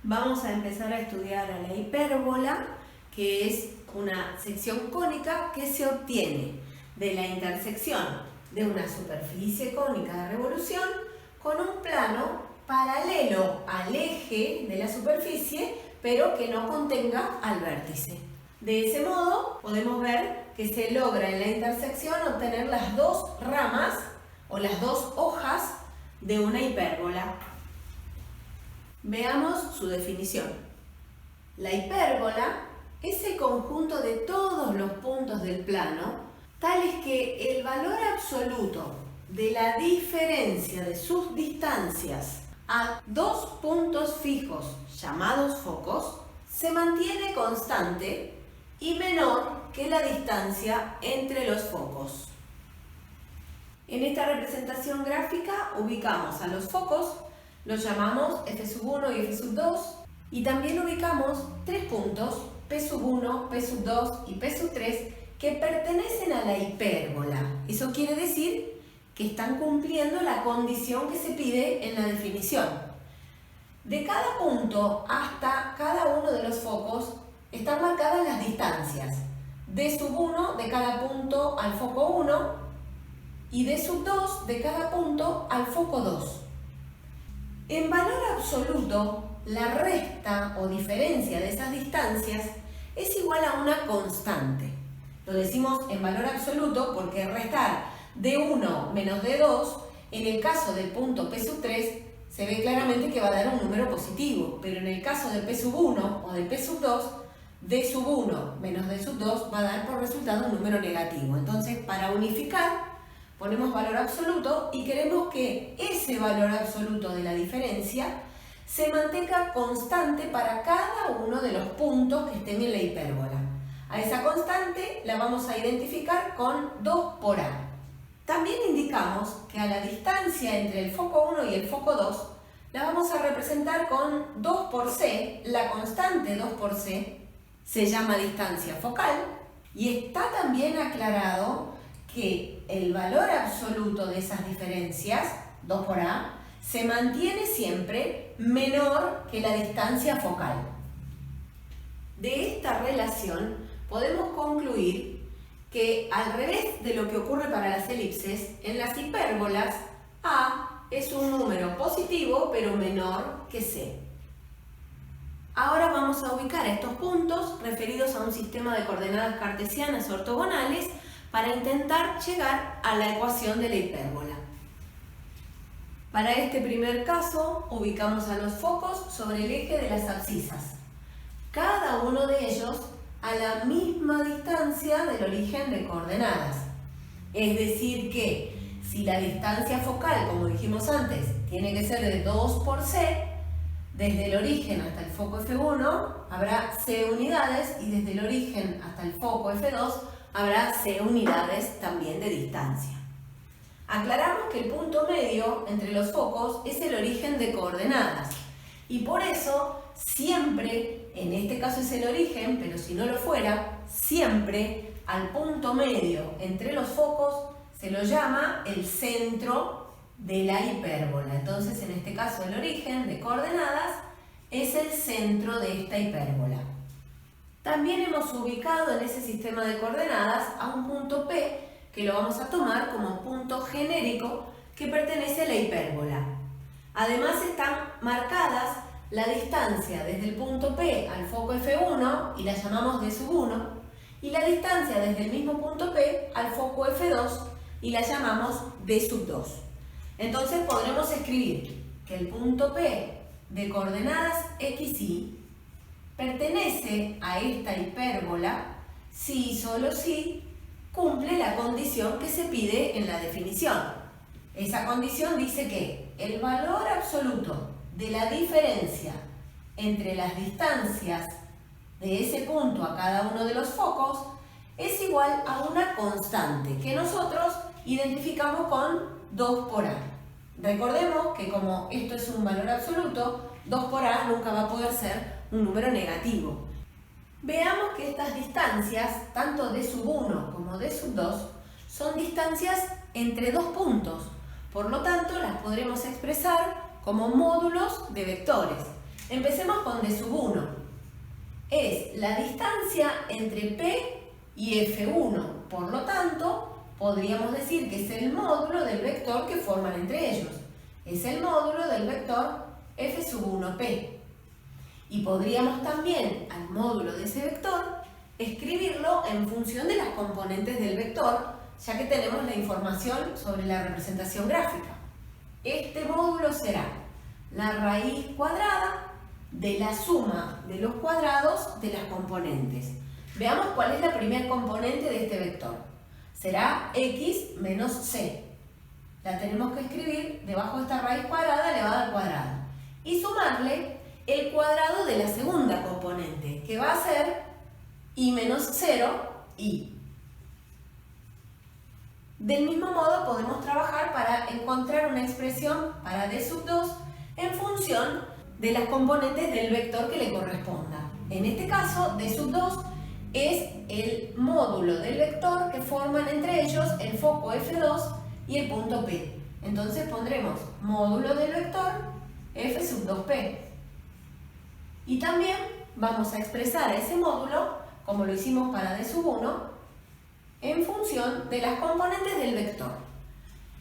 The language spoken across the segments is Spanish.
vamos a empezar a estudiar a la hipérbola, que es una sección cónica que se obtiene de la intersección de una superficie cónica de revolución con un plano paralelo al eje de la superficie, pero que no contenga al vértice. De ese modo podemos ver que se logra en la intersección obtener las dos ramas o las dos hojas de una hipérbola. Veamos su definición. La hipérbola es el conjunto de todos los puntos del plano, tales que el valor absoluto de la diferencia de sus distancias a dos puntos fijos llamados focos se mantiene constante y menor que la distancia entre los focos. En esta representación gráfica ubicamos a los focos, los llamamos F1 y F2, y también ubicamos tres puntos, P1, P2 y P3, que pertenecen a la hipérbola. Eso quiere decir que están cumpliendo la condición que se pide en la definición. De cada punto hasta cada uno de los focos están marcadas las distancias. D1 de cada punto al foco 1 y D2 de cada punto al foco 2. En valor absoluto, la resta o diferencia de esas distancias es igual a una constante. Lo decimos en valor absoluto porque restar D1 menos D2, en el caso del punto P3, se ve claramente que va a dar un número positivo, pero en el caso de P1 o de P2, D1 menos D2 va a dar por resultado un número negativo. Entonces, para unificar, ponemos valor absoluto y queremos que ese valor absoluto de la diferencia se mantenga constante para cada uno de los puntos que estén en la hipérbola. A esa constante la vamos a identificar con 2 por A. También indicamos que a la distancia entre el foco 1 y el foco 2 la vamos a representar con 2 por C. La constante 2 por C se llama distancia focal y está también aclarado que el valor absoluto de esas diferencias, 2 por A, se mantiene siempre menor que la distancia focal. De esta relación podemos concluir que, al revés de lo que ocurre para las elipses, en las hipérbolas A es un número positivo pero menor que C. Ahora vamos a ubicar estos puntos referidos a un sistema de coordenadas cartesianas ortogonales para intentar llegar a la ecuación de la hipérbola. Para este primer caso, ubicamos a los focos sobre el eje de las abscisas, cada uno de ellos a la misma distancia del origen de coordenadas. Es decir que, si la distancia focal, como dijimos antes, tiene que ser de 2 por C, desde el origen hasta el foco F1 habrá C unidades y desde el origen hasta el foco F2 habrá C unidades también de distancia. Aclaramos que el punto medio entre los focos es el origen de coordenadas y por eso siempre, en este caso es el origen, pero si no lo fuera, siempre al punto medio entre los focos se lo llama el centro de la hipérbola. Entonces, en este caso, el origen de coordenadas es el centro de esta hipérbola. También hemos ubicado en ese sistema de coordenadas a un punto P que lo vamos a tomar como punto genérico que pertenece a la hipérbola. Además, están marcadas la distancia desde el punto P al foco F1 y la llamamos D1 y la distancia desde el mismo punto P al foco F2 y la llamamos D2. Entonces podremos escribir que el punto P de coordenadas x, y pertenece a esta hipérbola si y solo si cumple la condición que se pide en la definición. Esa condición dice que el valor absoluto de la diferencia entre las distancias de ese punto a cada uno de los focos es igual a una constante que nosotros identificamos con 2 por A. Recordemos que como esto es un valor absoluto, 2 por A nunca va a poder ser un número negativo. Veamos que estas distancias, tanto D1 como D2, son distancias entre dos puntos. Por lo tanto, las podremos expresar como módulos de vectores. Empecemos con d sub 1. Es la distancia entre P y F1. Por lo tanto, podríamos decir que es el módulo del vector que forman entre ellos. Es el módulo del vector F sub 1P. Y podríamos también, al módulo de ese vector, escribirlo en función de las componentes del vector, ya que tenemos la información sobre la representación gráfica. Este módulo será la raíz cuadrada de la suma de los cuadrados de las componentes. Veamos cuál es la primera componente de este vector. Será x menos c. La tenemos que escribir debajo de esta raíz cuadrada elevada al cuadrado. Y sumarle el cuadrado de la segunda componente, que va a ser y menos 0, y. Del mismo modo podemos trabajar para encontrar una expresión para d sub 2 en función de las componentes del vector que le corresponda. En este caso, d sub 2 es el módulo del vector que forman entre ellos el foco F2 y el punto P. Entonces pondremos módulo del vector F sub 2P. Y también vamos a expresar ese módulo, como lo hicimos para d sub 1, en función de las componentes del vector.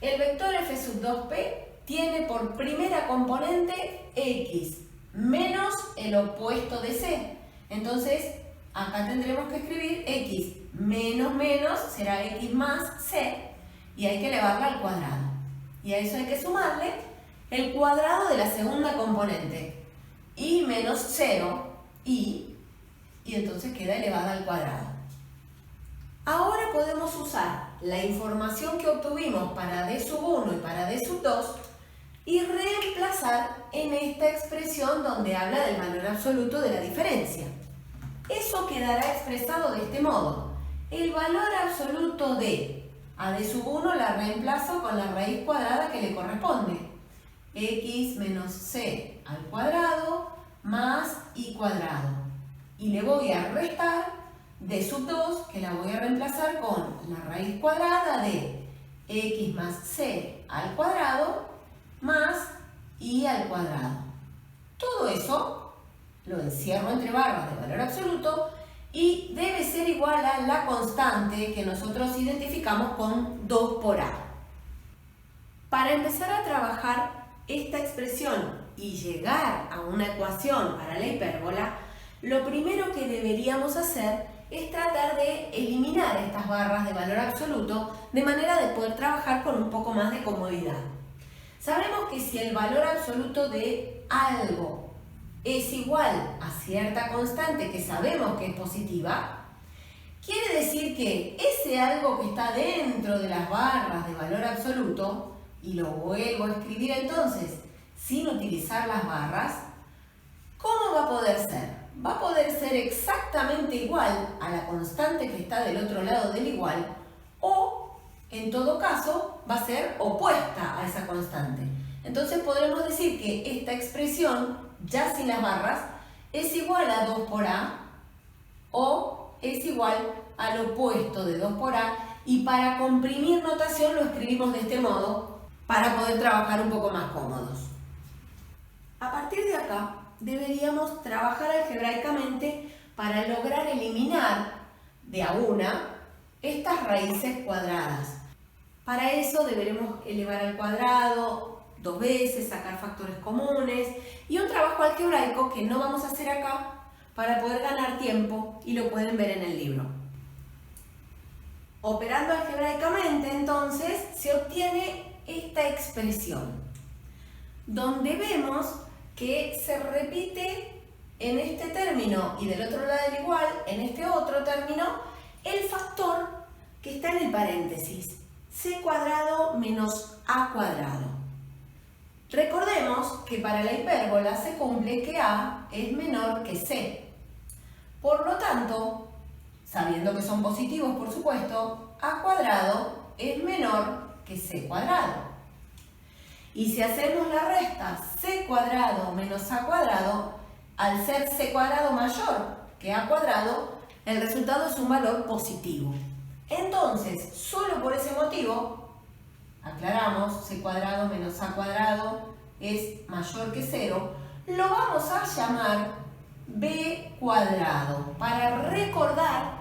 El vector F sub 2P tiene por primera componente x menos el opuesto de c. Entonces, acá tendremos que escribir x menos menos será x más c, y hay que elevarla al cuadrado. Y a eso hay que sumarle el cuadrado de la segunda componente, y menos 0, y entonces queda elevada al cuadrado. Ahora podemos usar la información que obtuvimos para d sub 1 y para d sub 2 y reemplazar en esta expresión donde habla del valor absoluto de la diferencia. Eso quedará expresado de este modo. El valor absoluto de a d sub 1 la reemplazo con la raíz cuadrada que le corresponde. X menos c al cuadrado más y cuadrado. Y le voy a restar d sub 2, que la voy a reemplazar con la raíz cuadrada de x más c al cuadrado más y al cuadrado. Todo eso lo encierro entre barras de valor absoluto y debe ser igual a la constante que nosotros identificamos con 2 por a. Para empezar a trabajar esta expresión y llegar a una ecuación para la hipérbola, lo primero que deberíamos hacer es tratar de eliminar estas barras de valor absoluto de manera de poder trabajar con un poco más de comodidad. Sabemos que si el valor absoluto de algo es igual a cierta constante que sabemos que es positiva, quiere decir que ese algo que está dentro de las barras de valor absoluto, y lo vuelvo a escribir entonces sin utilizar las barras, ¿cómo va a poder ser? Va a poder ser exactamente igual a la constante que está del otro lado del igual, o en todo caso va a ser opuesta a esa constante. Entonces podremos decir que esta expresión, ya sin las barras, es igual a 2 por a o es igual al opuesto de 2 por a, y para comprimir notación lo escribimos de este modo para poder trabajar un poco más cómodos. A partir de acá deberíamos trabajar algebraicamente para lograr eliminar de a una estas raíces cuadradas. Para eso deberemos elevar al cuadrado 2 veces, sacar factores comunes y un trabajo algebraico que no vamos a hacer acá para poder ganar tiempo, y lo pueden ver en el libro. Operando algebraicamente, entonces, se obtiene esta expresión, donde vemos que se repite en este término y del otro lado del igual, en este otro término, el factor que está en el paréntesis, c cuadrado menos a cuadrado. Recordemos que para la hipérbola se cumple que a es menor que c. Por lo tanto, sabiendo que son positivos, por supuesto, a cuadrado es menor que c cuadrado. Y si hacemos la resta c cuadrado menos a cuadrado, al ser c cuadrado mayor que a cuadrado, el resultado es un valor positivo. Entonces, solo por ese motivo, aclaramos, c cuadrado menos a cuadrado es mayor que 0, lo vamos a llamar b cuadrado, para recordar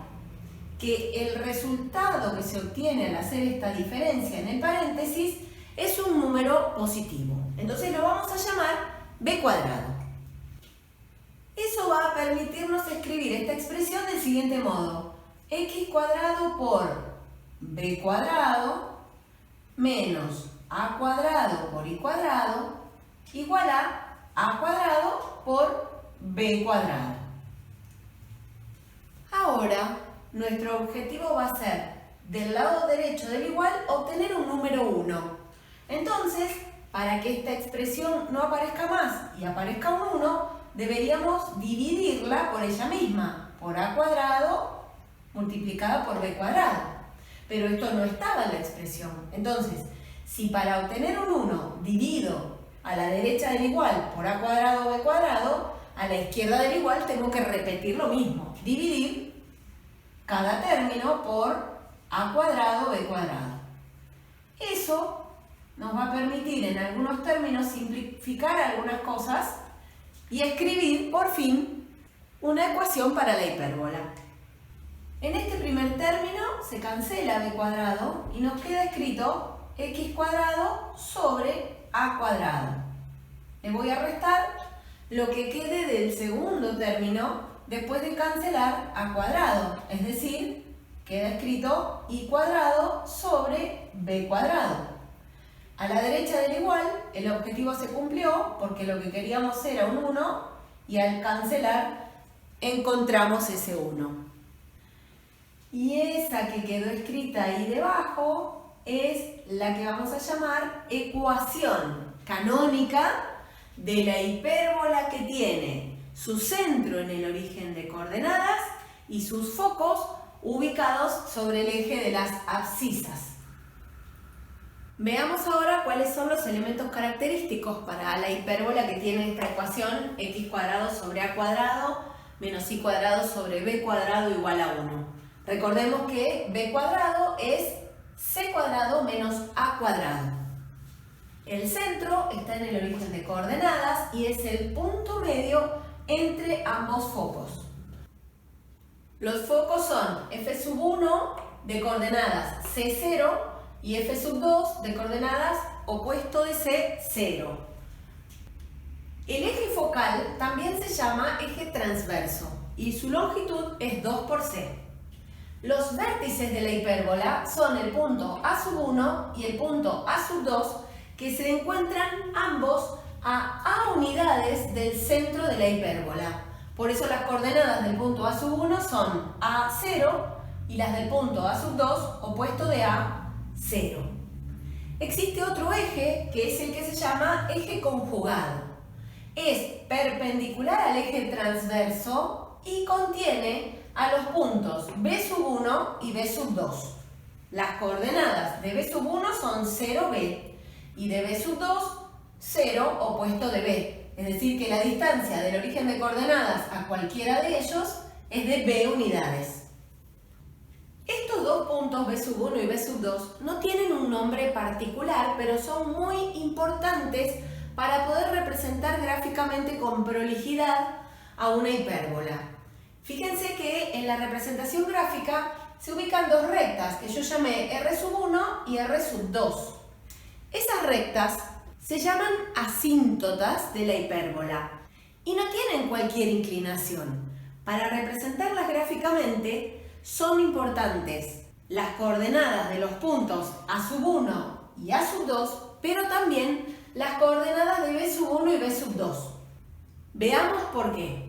que el resultado que se obtiene al hacer esta diferencia en el paréntesis es un número positivo. Entonces lo vamos a llamar b cuadrado. Eso va a permitirnos escribir esta expresión del siguiente modo: x cuadrado por b cuadrado menos a cuadrado por y cuadrado igual a cuadrado por b cuadrado. Ahora, nuestro objetivo va a ser, del lado derecho del igual, obtener un número 1. Entonces, para que esta expresión no aparezca más y aparezca un 1, deberíamos dividirla por ella misma, por a cuadrado multiplicado por b cuadrado. Pero esto no estaba en la expresión. Entonces, si para obtener un 1 divido a la derecha del igual por a cuadrado o b cuadrado, a la izquierda del igual tengo que repetir lo mismo. Dividir cada término por a cuadrado o b cuadrado. Eso nos va a permitir en algunos términos simplificar algunas cosas y escribir, por fin, una ecuación para la hipérbola. En este primer término se cancela b cuadrado y nos queda escrito x cuadrado sobre a cuadrado. Le voy a restar lo que quede del segundo término después de cancelar a cuadrado, es decir, queda escrito y cuadrado sobre b cuadrado. A la derecha del igual, el objetivo se cumplió porque lo que queríamos era un 1 y al cancelar encontramos ese 1. Y esa que quedó escrita ahí debajo es la que vamos a llamar ecuación canónica de la hipérbola que tiene su centro en el origen de coordenadas y sus focos ubicados sobre el eje de las abscisas. Veamos ahora cuáles son los elementos característicos para la hipérbola que tiene esta ecuación x cuadrado sobre a cuadrado menos y cuadrado sobre b cuadrado igual a 1. Recordemos que b cuadrado es c cuadrado menos a cuadrado. El centro está en el origen de coordenadas y es el punto medio entre ambos focos. Los focos son f1 de coordenadas c0 y f2 de coordenadas opuesto de c, 0. El eje focal también se llama eje transverso y su longitud es 2 por c. Los vértices de la hipérbola son el punto A1 y el punto A2 que se encuentran ambos a unidades del centro de la hipérbola. Por eso las coordenadas del punto A1 son A0 y las del punto A2 opuesto de A0. Existe otro eje que es el que se llama eje conjugado. Es perpendicular al eje transverso y contiene a los puntos B1 y B2. Las coordenadas de B1 son 0B y de B2, 0 opuesto de B. Es decir, que la distancia del origen de coordenadas a cualquiera de ellos es de B unidades. Estos dos puntos B1 y B2 no tienen un nombre particular, pero son muy importantes para poder representar gráficamente con prolijidad a una hipérbola. Fíjense que en la representación gráfica se ubican dos rectas que yo llamé R1 y R2. Esas rectas se llaman asíntotas de la hipérbola y no tienen cualquier inclinación. Para representarlas gráficamente son importantes las coordenadas de los puntos A1 y A2, pero también las coordenadas de B1 y B2. Veamos por qué.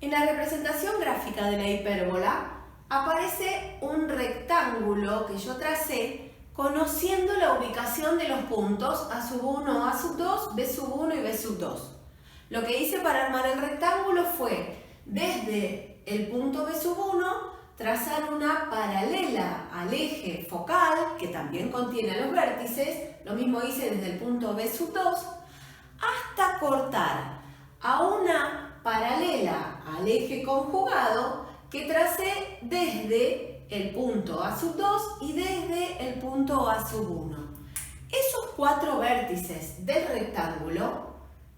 En la representación gráfica de la hipérbola aparece un rectángulo que yo tracé conociendo la ubicación de los puntos A1, A2, B1 y B2. Lo que hice para armar el rectángulo fue, desde el punto B1, trazar una paralela al eje focal, que también contiene los vértices, lo mismo hice desde el punto B2, hasta cortar a una paralela al eje conjugado que tracé desde el punto A2 y desde el punto A1. Esos cuatro vértices del rectángulo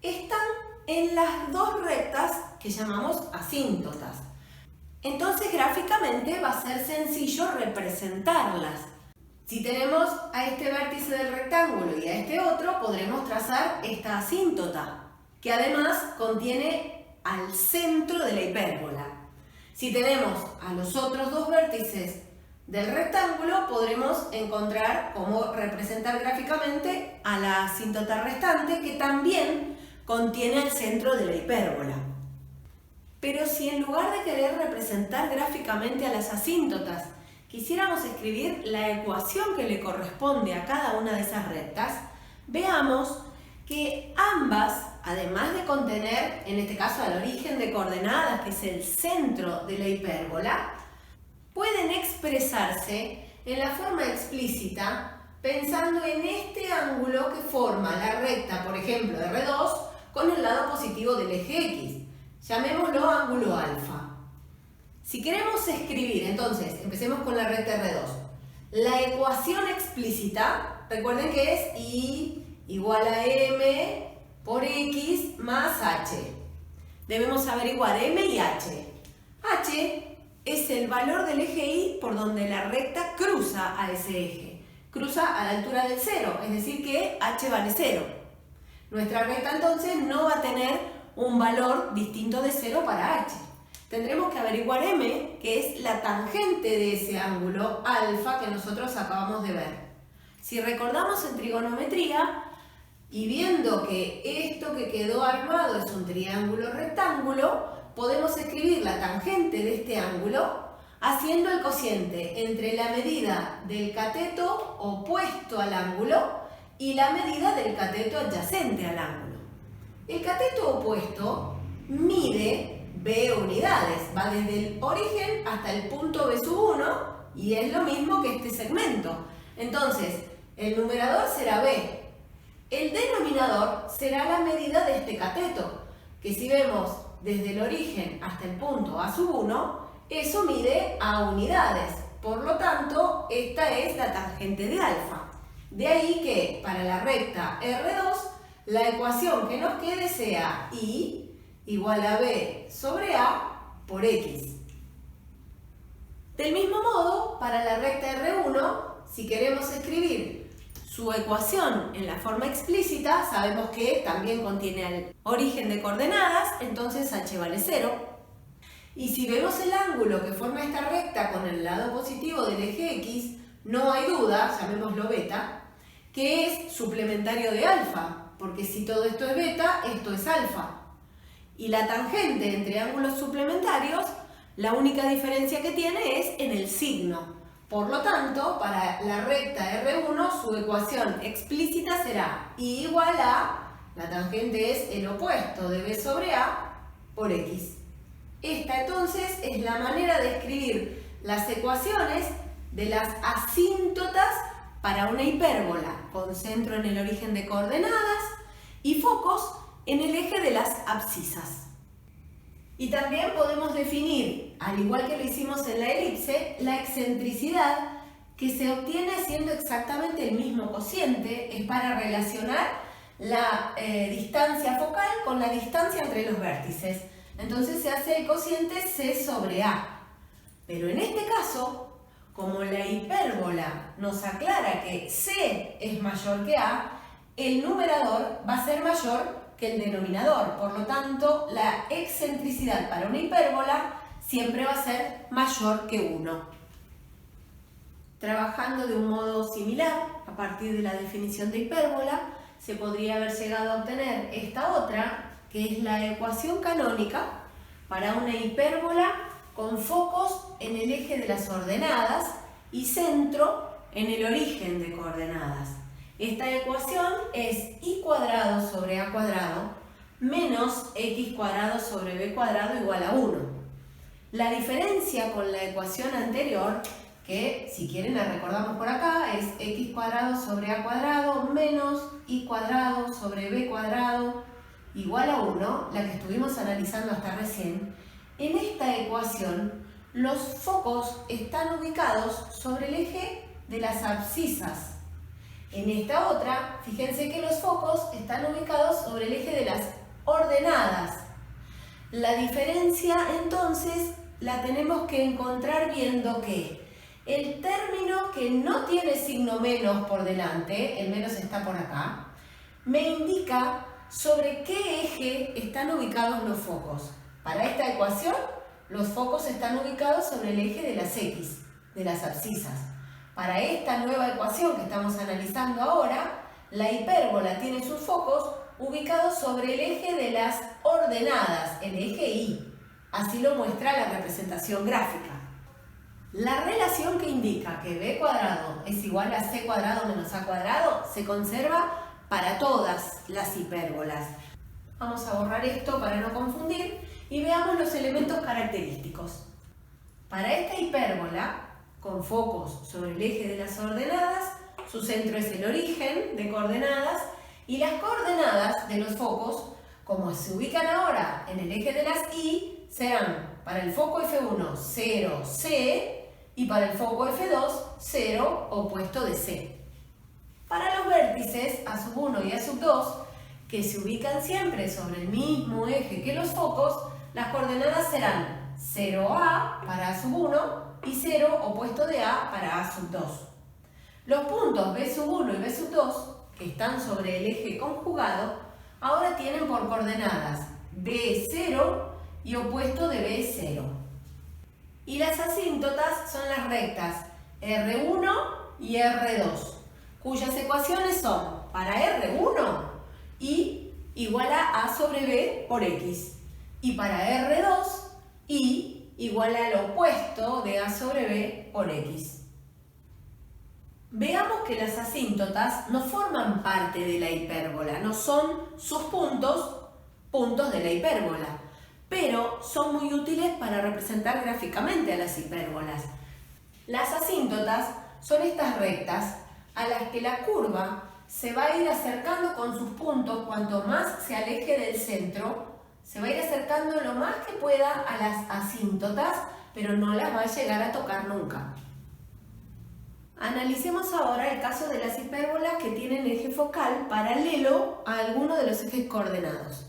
están en las dos rectas que llamamos asíntotas. Entonces gráficamente va a ser sencillo representarlas. Si tenemos a este vértice del rectángulo y a este otro, podremos trazar esta asíntota, que además contiene al centro de la hipérbola. Si tenemos a los otros dos vértices del rectángulo, podremos encontrar cómo representar gráficamente a la asíntota restante, que también contiene el centro de la hipérbola. Pero si en lugar de querer representar gráficamente a las asíntotas, quisiéramos escribir la ecuación que le corresponde a cada una de esas rectas, veamos que ambas, además de contener, en este caso, al origen de coordenadas, que es el centro de la hipérbola, pueden expresarse en la forma explícita pensando en este ángulo que forma la recta, por ejemplo, R2, con el lado positivo del eje X. Llamémoslo ángulo alfa. Si queremos escribir, entonces, empecemos con la recta R2. La ecuación explícita, recuerden que es I igual a M por X más H. Debemos averiguar M y H. H es el valor del eje Y por donde la recta cruza a ese eje. Cruza a la altura del 0, es decir que H vale 0. Nuestra recta entonces no va a tener un valor distinto de 0 para H. Tendremos que averiguar M, que es la tangente de ese ángulo alfa que nosotros acabamos de ver. Si recordamos en trigonometría, y viendo que esto que quedó armado es un triángulo rectángulo, podemos escribir la tangente de este ángulo haciendo el cociente entre la medida del cateto opuesto al ángulo y la medida del cateto adyacente al ángulo. El cateto opuesto mide B unidades, va desde el origen hasta el punto B1 y es lo mismo que este segmento. Entonces, el numerador será B. El denominador será la medida de este cateto, que si vemos desde el origen hasta el punto A1, eso mide A unidades. Por lo tanto, esta es la tangente de alfa. De ahí que para la recta R2, la ecuación que nos quede sea I igual a B sobre A por X. Del mismo modo, para la recta R1, si queremos escribir su ecuación en la forma explícita, sabemos que también contiene el origen de coordenadas, entonces H vale 0. Y si vemos el ángulo que forma esta recta con el lado positivo del eje X, no hay duda, llamémoslo beta, que es suplementario de alfa, porque si todo esto es beta, esto es alfa. Y la tangente entre ángulos suplementarios, la única diferencia que tiene es en el signo. Por lo tanto, para la recta R1, su ecuación explícita será I igual a, la tangente es el opuesto de B sobre A por X. Esta entonces es la manera de escribir las ecuaciones de las asíntotas para una hipérbola, con centro en el origen de coordenadas y focos en el eje de las abscisas. Y también podemos definir, al igual que lo hicimos en la elipse, la excentricidad que se obtiene haciendo exactamente el mismo cociente. Es para relacionar la distancia focal con la distancia entre los vértices. Entonces se hace el cociente C sobre A. Pero en este caso, como la hipérbola nos aclara que C es mayor que A, el numerador va a ser mayor que el denominador. Por lo tanto, la excentricidad para una hipérbola siempre va a ser mayor que 1. Trabajando de un modo similar, a partir de la definición de hipérbola, se podría haber llegado a obtener esta otra, que es la ecuación canónica para una hipérbola con focos en el eje de las ordenadas y centro en el origen de coordenadas. Esta ecuación es y cuadrado sobre a cuadrado menos x cuadrado sobre b cuadrado igual a 1. La diferencia con la ecuación anterior, que si quieren la recordamos por acá, es x cuadrado sobre a cuadrado menos y cuadrado sobre b cuadrado igual a 1, la que estuvimos analizando hasta recién. En esta ecuación, los focos están ubicados sobre el eje de las abscisas. En esta otra, fíjense que los focos están ubicados sobre el eje de las ordenadas. La diferencia entonces la tenemos que encontrar viendo que el término que no tiene signo menos por delante, el menos está por acá, me indica sobre qué eje están ubicados los focos. Para esta ecuación, los focos están ubicados sobre el eje de las X, de las abscisas. Para esta nueva ecuación que estamos analizando ahora, la hipérbola tiene sus focos ubicados sobre el eje de las ordenadas, el eje Y. Así lo muestra la representación gráfica. La relación que indica que b cuadrado es igual a c cuadrado menos a cuadrado se conserva para todas las hipérbolas. Vamos a borrar esto para no confundir y veamos los elementos característicos. Para esta hipérbola, con focos sobre el eje de las ordenadas, su centro es el origen de coordenadas y las coordenadas de los focos, como se ubican ahora en el eje de las Y, serán para el foco F1 0, C y para el foco F2 0 opuesto de C. Para los vértices A1 y A2, que se ubican siempre sobre el mismo eje que los focos, las coordenadas serán 0A para A1 y 0 opuesto de A para A2. Los puntos B1 y B2, que están sobre el eje conjugado, ahora tienen por coordenadas B0 y opuesto de B0. Y las asíntotas son las rectas R1 y R2, cuyas ecuaciones son para R1 y igual a A sobre B por X, y para R2 y igual al opuesto de A sobre B por X. Veamos que las asíntotas no forman parte de la hipérbola, no son sus puntos de la hipérbola, pero son muy útiles para representar gráficamente a las hipérbolas. Las asíntotas son estas rectas a las que la curva se va a ir acercando con sus puntos cuanto más se aleje del centro, se va a ir acercando lo más que pueda a las asíntotas, pero no las va a llegar a tocar nunca. Analicemos ahora el caso de las hipérbolas que tienen eje focal paralelo a alguno de los ejes coordenados.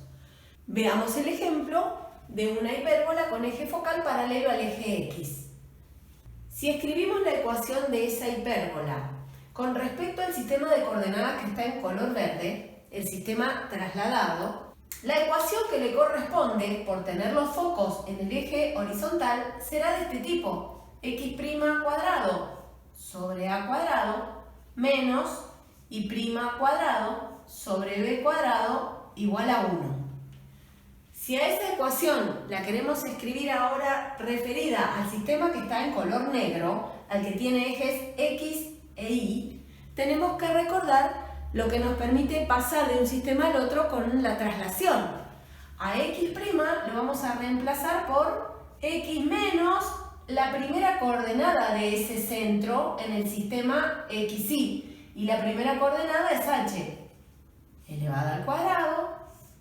Veamos el ejemplo de una hipérbola con eje focal paralelo al eje X. Si escribimos la ecuación de esa hipérbola con respecto al sistema de coordenadas que está en color verde, el sistema trasladado, la ecuación que le corresponde por tener los focos en el eje horizontal será de este tipo: x' cuadrado sobre a cuadrado menos y' cuadrado sobre b cuadrado igual a 1. Si a esa ecuación la queremos escribir ahora referida al sistema que está en color negro, al que tiene ejes X e Y, tenemos que recordar lo que nos permite pasar de un sistema al otro con la traslación. A X' lo vamos a reemplazar por X menos la primera coordenada de ese centro en el sistema XY. Y la primera coordenada es h elevado al cuadrado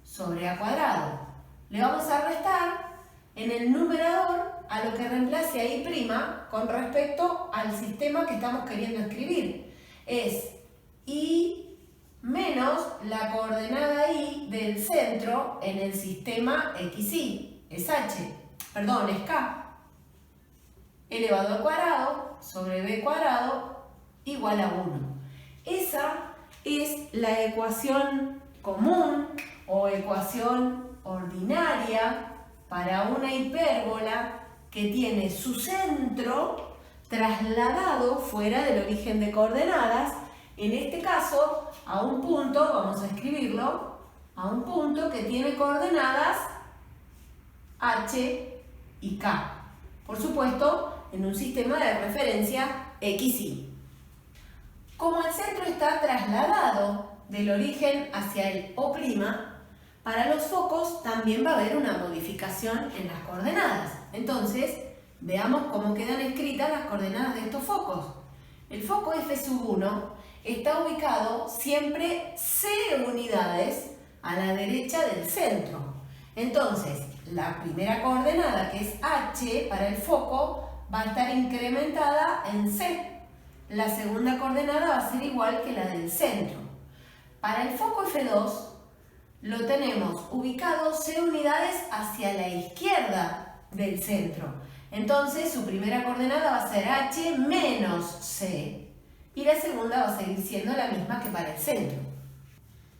sobre a cuadrado. Le vamos a restar en el numerador a lo que reemplace a y' con respecto al sistema que estamos queriendo escribir. Es y menos la coordenada y del centro en el sistema XY. Es k. Elevado al cuadrado sobre b cuadrado igual a 1. Esa es la ecuación común o ecuación ordinaria para una hipérbola que tiene su centro trasladado fuera del origen de coordenadas, en este caso a un punto, vamos a escribirlo, a un punto que tiene coordenadas h y k. Por supuesto, en un sistema de referencia XY. Como el centro está trasladado del origen hacia el O', para los focos también va a haber una modificación en las coordenadas. Entonces, veamos cómo quedan escritas las coordenadas de estos focos. El foco F1 está ubicado siempre C unidades a la derecha del centro. Entonces, la primera coordenada, que es H para el foco, va a estar incrementada en C. la segunda coordenada va a ser igual que la del centro. Para el foco F2 lo tenemos ubicado C unidades hacia la izquierda del centro. Entonces su primera coordenada va a ser H menos C y la segunda va a seguir siendo la misma que para el centro.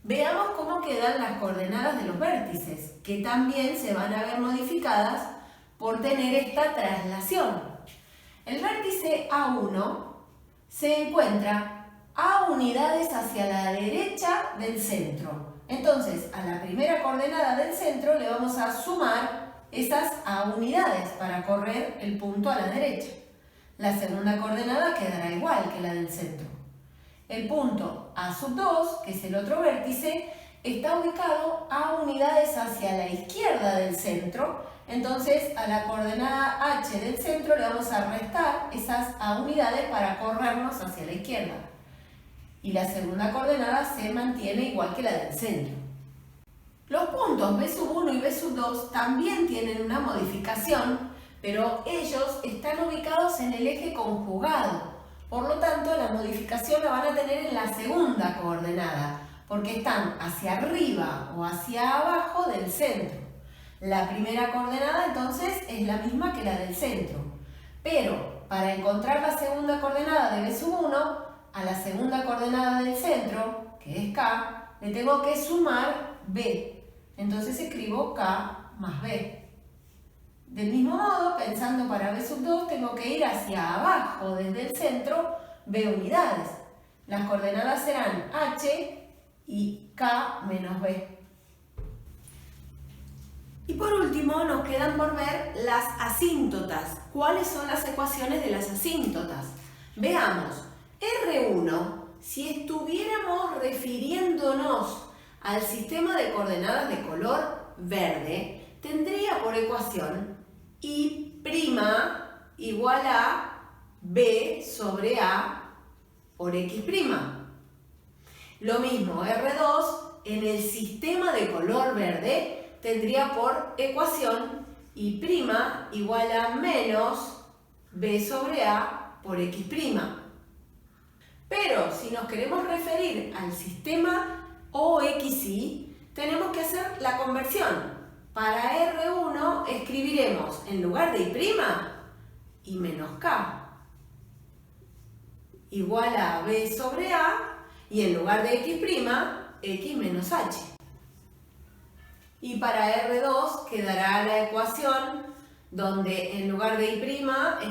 Veamos cómo quedan las coordenadas de los vértices, que también se van a ver modificadas por tener esta traslación. El vértice A1 se encuentra a unidades hacia la derecha del centro. Entonces, a la primera coordenada del centro le vamos a sumar esas a unidades para correr el punto a la derecha. La segunda coordenada quedará igual que la del centro. El punto A2, que es el otro vértice, está ubicado a unidades hacia la izquierda del centro. Entonces, a la coordenada H del centro le vamos a restar esas a unidades para corrernos hacia la izquierda. Y la segunda coordenada se mantiene igual que la del centro. Los puntos B1 y B2 también tienen una modificación, pero ellos están ubicados en el eje conjugado. Por lo tanto, la modificación la van a tener en la segunda coordenada, porque están hacia arriba o hacia abajo del centro. La primera coordenada entonces es la misma que la del centro, pero para encontrar la segunda coordenada de B1, a la segunda coordenada del centro, que es K, le tengo que sumar B. Entonces escribo K más B. Del mismo modo, pensando para B2, tengo que ir hacia abajo desde el centro B unidades. Las coordenadas serán H y K menos B. Y por último nos quedan por ver las asíntotas. ¿Cuáles son las ecuaciones de las asíntotas? Veamos. R1, si estuviéramos refiriéndonos al sistema de coordenadas de color verde, tendría por ecuación I' igual a B sobre A por X'. Lo mismo, R2 en el sistema de color verde tendría por ecuación I' igual a menos B sobre A por X'. Pero si nos queremos referir al sistema OXY, tenemos que hacer la conversión. Para R1 escribiremos en lugar de I' menos K igual a B sobre A y en lugar de X', X menos H. Y para R2 quedará la ecuación donde en lugar de I'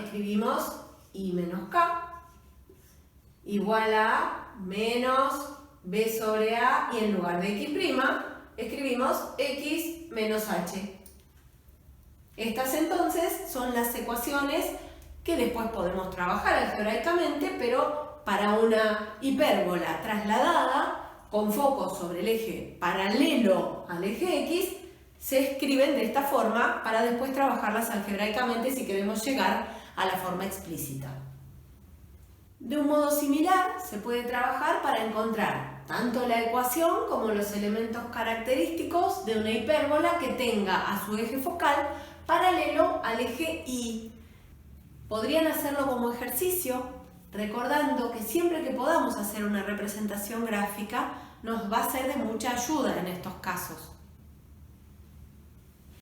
escribimos I menos K igual a menos B sobre A y en lugar de X' escribimos X menos H. Estas entonces son las ecuaciones que después podemos trabajar algebraicamente, pero para una hipérbola trasladada con foco sobre el eje paralelo al eje X, se escriben de esta forma para después trabajarlas algebraicamente si queremos llegar a la forma explícita. De un modo similar, se puede trabajar para encontrar tanto la ecuación como los elementos característicos de una hipérbola que tenga a su eje focal paralelo al eje Y. Podrían hacerlo como ejercicio, recordando que siempre que podamos hacer una representación gráfica nos va a ser de mucha ayuda en estos casos.